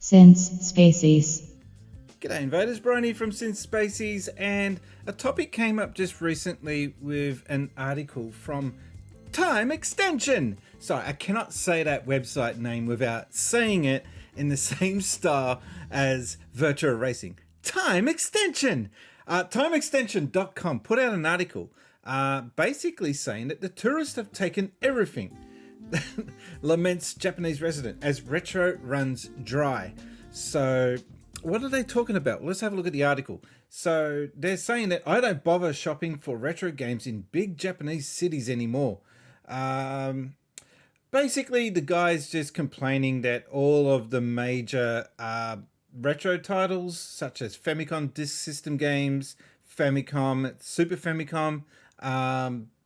Since Spacies. G'day invaders, Brian here from Spacies, and a topic came up just recently with an article from Time Extension. Sorry, I cannot say that website name without saying it in the same style as virtual racing. Time Extension! TimeExtension.com put out an article basically saying that the tourists have taken everything. Laments Japanese resident as retro runs dry. So what are they talking about? Let's have a look at the article. So they're saying that I don't bother shopping for retro games in big Japanese cities anymore. Basically, the guy's just complaining that all of the major retro titles, such as Famicom Disk System games, Famicom, Super Famicom,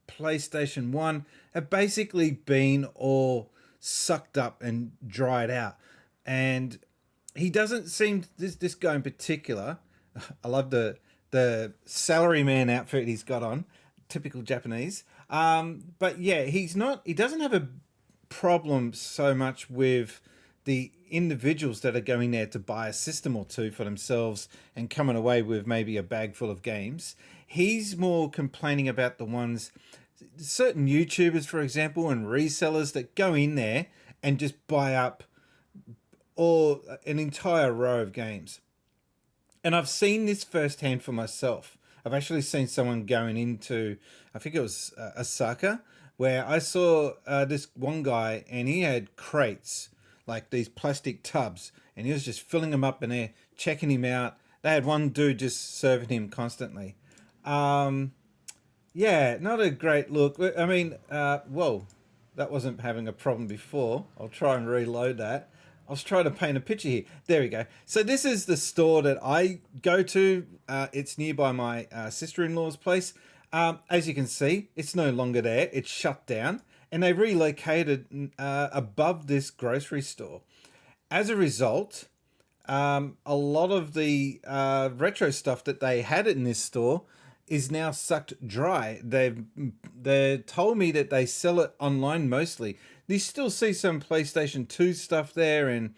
PlayStation 1, have basically been all sucked up and dried out. And he doesn't seem, this guy in particular, I love the salaryman outfit he's got on, typical Japanese. But yeah, he doesn't have a problem so much with the individuals that are going there to buy a system or two for themselves and coming away with maybe a bag full of games. He's more complaining about the ones, certain YouTubers, for example, and resellers that go in there and just buy up or an entire row of games. And I've seen this firsthand for myself. I've actually seen someone going into, I think it was Osaka, where I saw this one guy and he had crates, like these plastic tubs, and he was just filling them up and they're checking him out. They had one dude just serving him constantly. Yeah, not a great look. I mean, whoa, that wasn't having a problem before. I'll try and reload that. I was trying to paint a picture here. There we go. So this is the store that I go to. It's nearby my sister-in-law's place. As you can see, it's no longer there. It's shut down. And they relocated above this grocery store. As a result, a lot of the retro stuff that they had in this store is now sucked dry. They told me that they sell it online mostly. You still see some PlayStation 2 stuff there and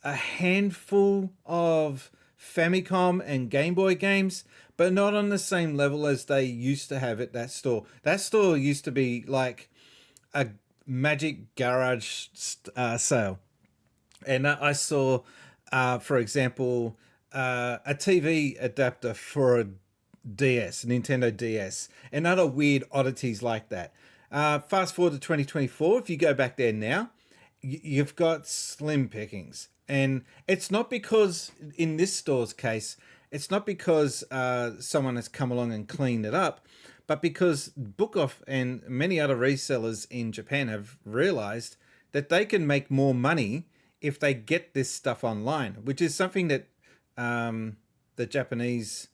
a handful of Famicom and Game Boy games, but not on the same level as they used to have at that store. That store used to be like a magic garage sale. And I saw, for example, a TV adapter for a DS, Nintendo DS, and other weird oddities like that. Fast forward to 2024, if you go back there now, you've got slim pickings. And it's not because, in this store's case, it's not because someone has come along and cleaned it up, but because Book Off and many other resellers in Japan have realized that they can make more money if they get this stuff online, which is something that the Japanese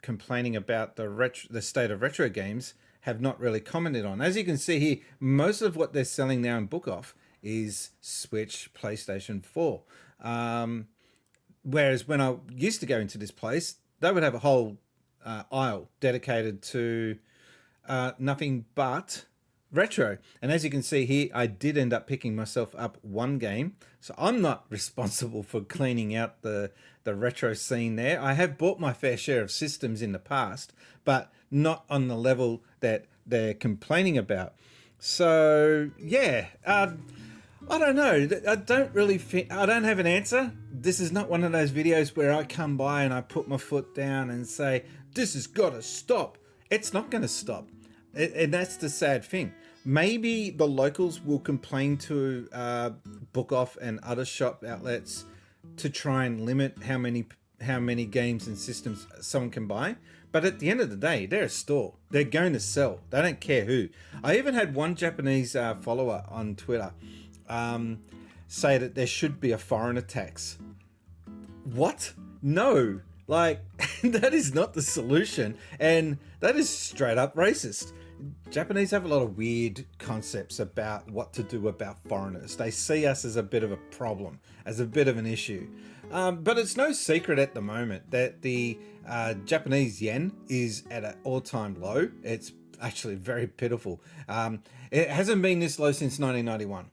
complaining about the state of retro games have not really commented on. As you can see here, most of what they're selling now in Book Off is Switch, PlayStation 4. Whereas when I used to go into this place, they would have a whole aisle dedicated to nothing but retro. And as you can see here, I did end up picking myself up one game. So I'm not responsible for cleaning out the retro scene there. I have bought my fair share of systems in the past, but not on the level that they're complaining about. So yeah, I don't know. I don't really think, I don't have an answer. This is not one of those videos where I come by and I put my foot down and say, this has got to stop. It's not going to stop. And that's the sad thing. Maybe the locals will complain to Book Off and other shop outlets to try and limit how many games and systems someone can buy. But at the end of the day, they're a store. They're going to sell. They don't care who. I even had one Japanese follower on Twitter say that there should be a foreigner tax. What? No. Like, that is not the solution. And that is straight up racist. Japanese have a lot of weird concepts about what to do about foreigners. They see us as a bit of a problem, as a bit of an issue. But it's no secret at the moment that the Japanese yen is at an all-time low. It's actually very pitiful. It hasn't been this low since 1991.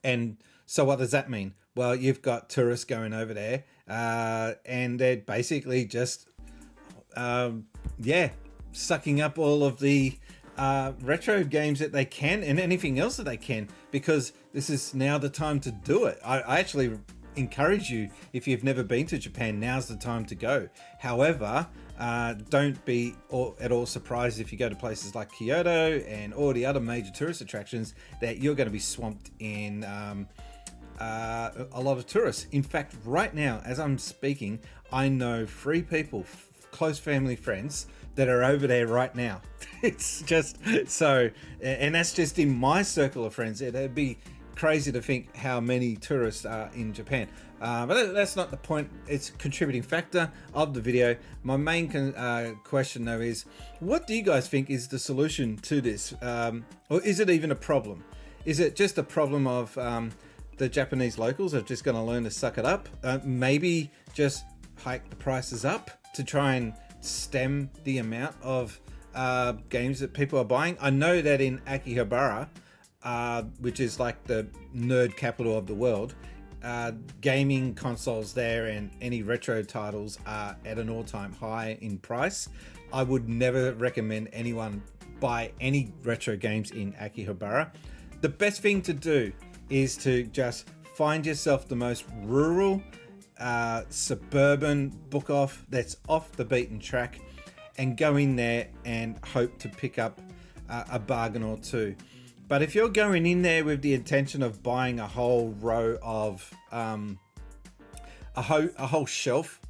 And So what does that mean? Well, you've got tourists going over there, and they're basically just, sucking up all of the retro games that they can and anything else that they can, because this is now the time to do it. I actually encourage you, if you've never been to Japan, now's the time to go. However, don't be at all surprised if you go to places like Kyoto and all the other major tourist attractions that you're going to be swamped in a lot of tourists. In fact, right now, as I'm speaking, I know 3 people, close family friends, that are over there right now. It's just so, and that's just in my circle of friends. It'd be crazy to think how many tourists are in Japan. But that's not the point. It's a contributing factor of the video. My main question though is, what do you guys think is the solution to this? Or is it even a problem? Is it just a problem of the Japanese locals are just going to learn to suck it up? Maybe just hike the prices up to try and stem the amount of games that people are buying. I know that in Akihabara, which is like the nerd capital of the world, gaming consoles there and any retro titles are at an all-time high in price. I would never recommend anyone buy any retro games in Akihabara. The best thing to do is to just find yourself the most rural, suburban book off that's off the beaten track, and go in there and hope to pick up a bargain or two. But if you're going in there with the intention of buying a whole row of a whole shelf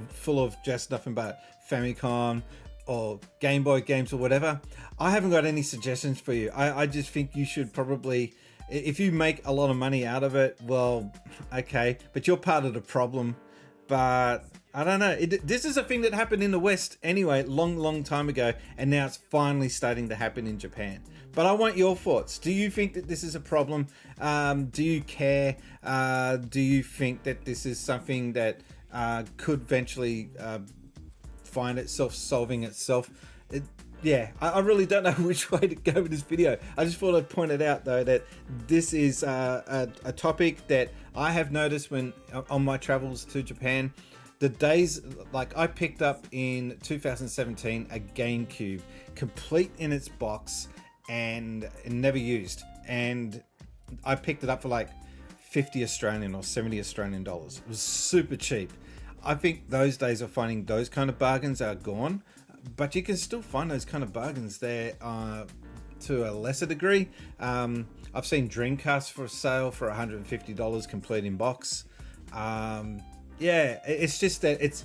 full of just nothing but Famicom or Game Boy games or whatever, I haven't got any suggestions for you. I just think you should probably, if you make a lot of money out of it, well, okay, but you're part of the problem. But I don't know. This is a thing that happened in the West anyway, long time ago, and now it's finally starting to happen in Japan. But I want your thoughts. Do you think that this is a problem? Do you care? Do you think that this is something that could eventually find itself solving itself? I really don't know which way to go with this video. I just thought I'd point it out though, that this is a topic that I have noticed when on my travels to Japan. The days, like I picked up in 2017 a GameCube, complete in its box and never used, and I picked it up for like 50 Australian or 70 Australian dollars. It was super cheap. I think those days of finding those kind of bargains are gone, but you can still find those kind of bargains there to a lesser degree. I've seen Dreamcast for sale for $150 complete in box. It's just that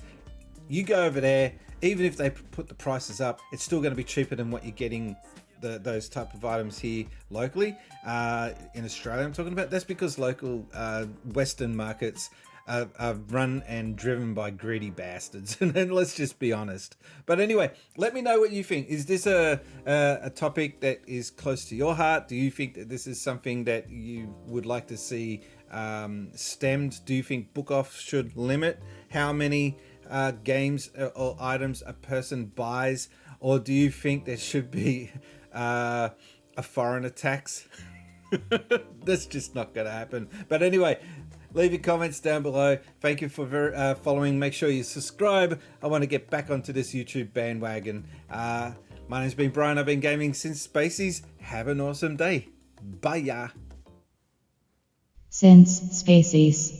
you go over there, even if they put the prices up, it's still going to be cheaper than what you're getting those type of items here locally. In Australia, I'm talking about. That's because local Western markets are run and driven by greedy bastards. And let's just be honest. But anyway, let me know what you think. Is this a topic that is close to your heart? Do you think that this is something that you would like to see stemmed? Do you think Book Off should limit how many games or items a person buys? Or do you think there should be a foreigner tax? That's just not going to happen. But anyway, leave your comments down below. Thank you for following. Make sure you subscribe. I want to get back onto this YouTube bandwagon. My name's been Brian. I've been gaming since Spacies. Have an awesome day. Bye ya. Since Spacies.